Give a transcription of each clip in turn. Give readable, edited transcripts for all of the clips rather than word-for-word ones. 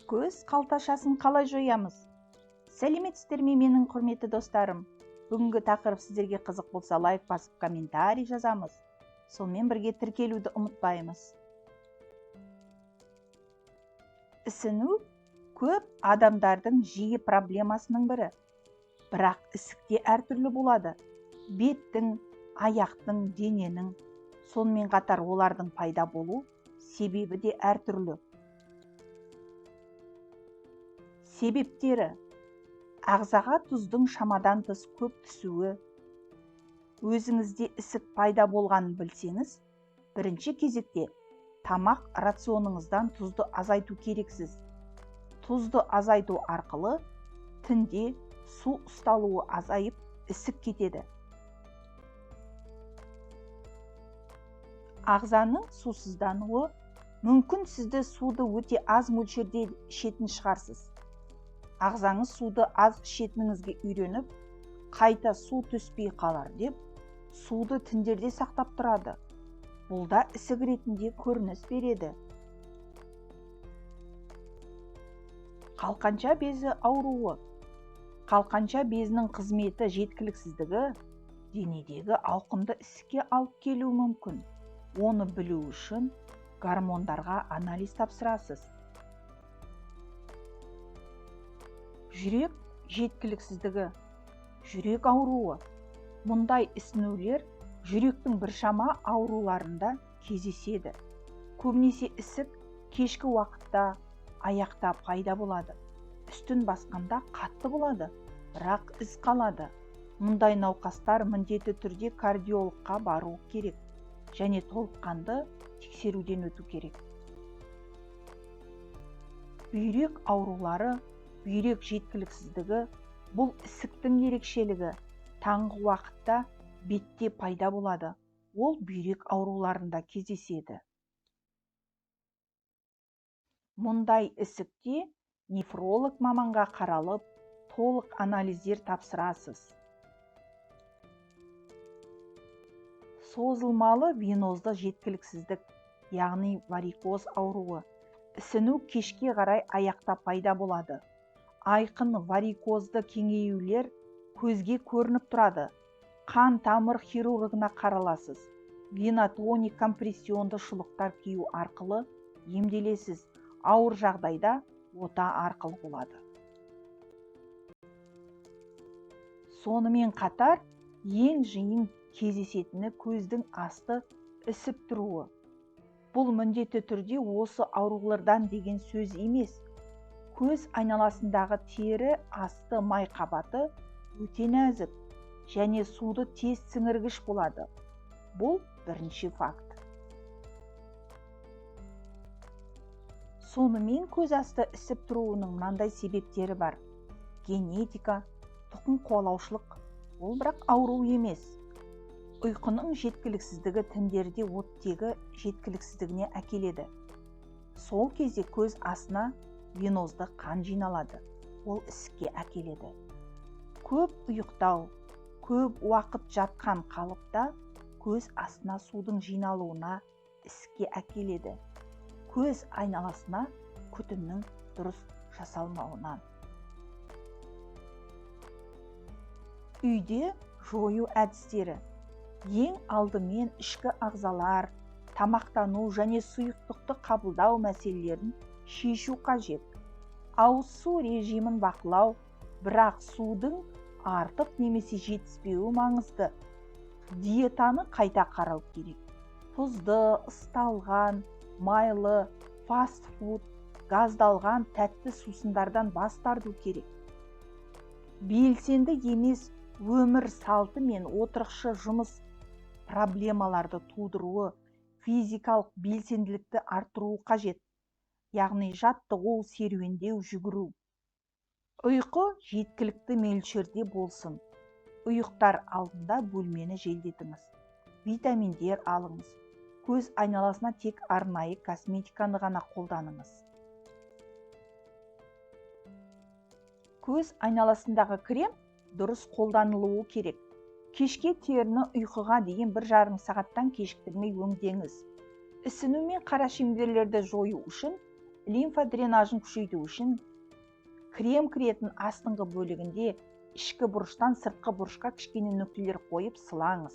Көз қалташасын қалай жоямыз? Сәлеметсіздер ме менің құрметті достарым? Бүгінгі тақырып сіздерге қызық болса, лайк басып комментарий жазамыз. Сонымен бірге тіркелуді ұмытпаймыз. Ісіну көп адамдардың жиі проблемасының бірі. Бірақ ісікте әртүрлі болады. Беттің, аяқтың, дененің, сонымен қатар олардың пайда болу себебі де әртүрлі. Себептері: ағзаға тұздың шамадан тыс көп түсуі. Өзіңізде ісік пайда болғанын білсеңіз, бірінші кезекте тамақ рационыңыздан тұзды азайту керексіз. Тұзды азайту арқылы тінде су ұсталуы азайып, ісік кетеді. Ағзаның сусыздануы мүмкін, сізді суды өте аз мөлшерде ішетін шығарсыз. Ағзаңыз суды аз ішетініңізге үйреніп, қайта су түспей қалар деп, суды тіндерде сақтап тұрады. Бұл да ісік ретінде көрініс береді. Қалқанша безі ауруы. Қалқанша безінің қызметі жеткіліксіздігі денедегі ауқымды ісікке алып келуі мүмкін. Оны білу үшін гормондарға анализ тапсырасыз. Жүрек жеткіліксіздігі, жүрек ауруы. Мұндай ісінулер жүректің біршама ауруларында кездеседі. Көбінесе ісік кешкі уақытта, аяқта пайда болады. Үстін басқанда қатты болады, бірақ із қалады. Мұндай науқастар міндетті түрде кардиологқа бару керек және толыққанды тексеруден өту керек. Бүйрек аурулары, бүйрек жеткіліксіздігі бұл ісіктің ерекшелігі. Таңғы уақытта бетте пайда болады. Ол бүйрек ауруларында кездеседі. Мұндай ісікте нефролог маманға қаралып, толық анализдер тапсырасыз. Созылмалы венозды жеткіліксіздік, яғни варикоз ауруы. Ісіну кешке қарай аяқта пайда болады. Айқын варикозды кеңеюлер көзге көрініп тұрады. Қан тамыр хирургына қараласыз. Венотоник компрессионды шұлықтар кию арқылы емделесіз. Ауыр жағдайда ота арқылы болады. Сонымен қатар, ең жиын кездесетіні көздің асты ісіп тұруы. Бұл міндетті түрде осы аурулардан деген сөз емес. Көз айналасындағы тері асты май қабаты өте нәзік және суды тез сіңіргіш болады. Бұл бірінші факт. Сонымен көз асты ісіп тұруының мынандай себептері бар. Генетика, тұқым қуалаушылық, ол бірақ ауру емес. Ұйқының жеткіліксіздігі тіндерде оттегі жеткіліксіздігіне әкеледі. Сол кезде көз астына венозды қан жиналады. Ол ісікке әкеледі. Көп ұйықтау, көп уақыт жатқан қалыпта көз астына судың жиналуына ісікке әкеледі. Көз айналасына күтімнің дұрыс жасалмауынан. Үйде жою әдістері. Ең алдымен ішкі ағзалар, тамақтану және сұйықтықты қабылдау мәселелерін шешу қажет. Ауыз су режимін бақылау, бірақ судың артып немесе жетіспеуі маңызды. Диетаны қайта қарау керек. Тұзды, ысталған, майлы, фастфуд, газдалған тәтті сусындардан бас тарту керек. Белсенді емес өмір салты мен отырықшы жұмыс проблемаларды тудыруы, физикалық белсенділікті арттыруы қажет. Яғни жаттығу, серуендеу, жүгіру. Ұйқы жеткілікті мөлшерде болсын. Ұйықтар алдында бөлмені желдетіңіз. Витаминдер алыңыз. Көз айналасына тек арнайы косметиканы ғана қолданыңыз. Көз айналасындағы крем дұрыс қолданылуы керек. Кешке теріні ұйқыға дейін 1,5 сағаттан кешіктірмей өңдеңіз. Ісіну мен қара шеңберлерді жою үшін лимфа дренажын күшейту үшін крем кіретін астыңғы бөлігінде ішкі бұрыштан сыртқы бұрышқа кішкене нүктелер қойып сылаңыз.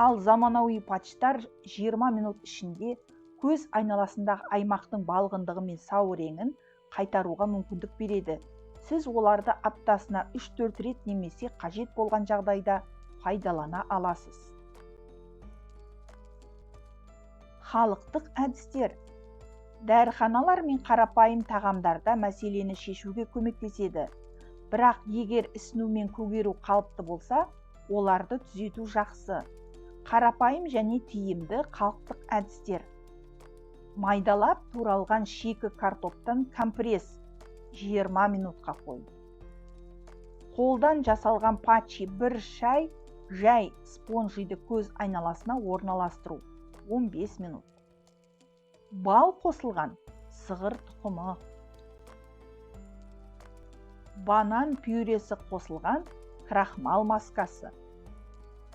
Ал заманауи патчтар 20 минут ішінде көз айналасындағы аймақтың балғындығы мен сау реңін қайтаруға мүмкіндік береді. Сіз оларды аптасына 3-4 рет немесе қажет болған жағдайда пайдалана аласыз. Халықтық әдістер. Дәріханалар мен қарапайым тағамдарда мәселені шешуге көмектеседі. Бірақ егер ісіну мен көгеру қалыпты болса, оларды түзету жақсы. Қарапайым және тиімді халықтық әдістер. Майдалап туралған шикі картоптан компресс 20 минутқа қой. Қолдан жасалған патчи 1 шай жай спонжиді көз айналасына орналастыру 15 минут. Бал қосылған сығыр тұқымы. Банан пюресі қосылған крахмал маскасы.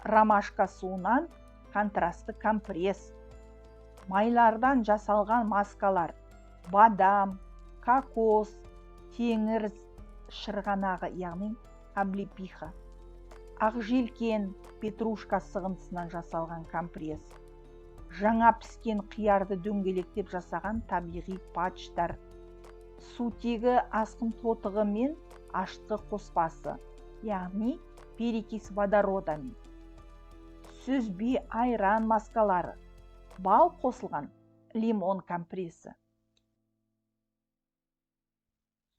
Ромашка суынан контрасты компресс. Майлардан жасалған маскалар. Бадам, кокос, теңіз шырғанағы, яғни облепиха. Ақжелкен, петрушка сығындысынан жасалған компресс. Жаңа піскен қиярды дөңгелектеп жасаған табиғи патчтар. Сутегі асқын тотығы мен ашытқы қоспасы, яғни перекис водородами. Сүзбе айран маскалары. Бал қосылған лимон компресі.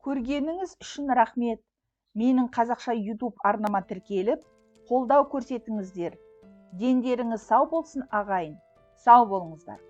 Көргеніңіз үшін рахмет. Менің қазақша YouTube арнама тіркеліп, қолдау көрсетіңіздер. Дендеріңіз сау болсын ағайын. Сау болыңыздар.